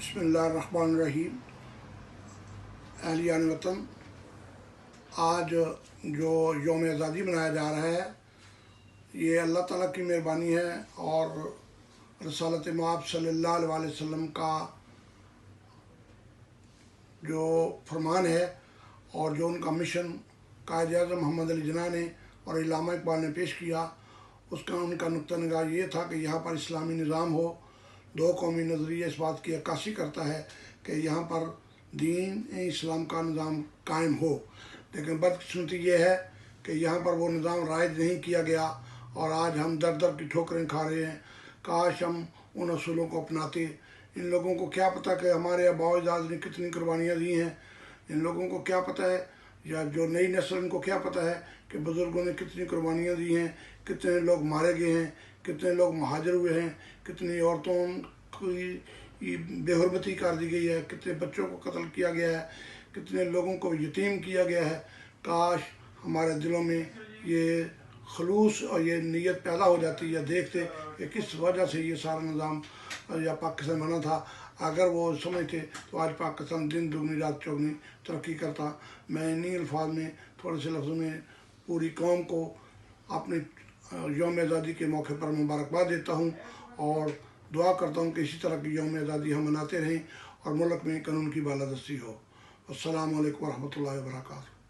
बिस्मिल्लाहिर्रहमानिर्रहीम। अहलियान वतन, आज जो यौम आज़ादी मनाया जा रहा है, ये अल्लाह ताला की मेहरबानी है और रसालत मआब सल्लल्लाहु अलैहि वसल्लम का जो फरमान है और जो उनका मिशन कायद आज़म मोहम्मद अली जिन्ना ने और इल्लामा इकबाल ने पेश किया, उसका उनका नुक्ता निगाह ये था कि यहाँ पर इस्लामी निज़ाम हो। दो कौमी नज़रिया इस बात की अक्कासी करता है कि यहाँ पर दीन इस्लाम का निज़ाम कायम हो, लेकिन बदकिस्मती ये है कि यहाँ पर वो निज़ाम राइज नहीं किया गया और आज हम दर दर की ठोकरें खा रहे हैं। काश हम उन असूलों को अपनाते। इन लोगों को क्या पता कि हमारे आबाओ अजदाद ने कितनी कुर्बानियाँ दी हैं। इन लोगों को क्या पता है, या जो नई नस्ल इनको क्या पता है कि बुज़ुर्गों ने कितनी कुर्बानियाँ दी हैं, कितने लोग मारे गए हैं, कितने लोग महाजर हुए हैं, कितनी औरतों की बेहुरमती कर दी गई है, कितने बच्चों को कत्ल किया गया है, कितने लोगों को यतीम किया गया है। काश हमारे दिलों में ये खलूस और ये नीयत पैदा हो जाती है देखते कि किस वजह से ये सारा निज़ाम या पाकिस्तान बना था। अगर वो समझते तो आज पाकिस्तान दिन दुगनी रात चौगनी तरक्की करता। मैं इन्हीं अल्फाज में थोड़े से लफ्ज़ों में पूरी कौम को अपने यौम आज़ादी के मौके पर मुबारकबाद देता हूँ और दुआ करता हूँ कि इसी तरह की यौम आज़ादी हम मनाते रहें और मुल्क में कानून की बालादस्ती हो। अस्सलामु अलैकुम व रहमतुल्लाहि व बरकातहू।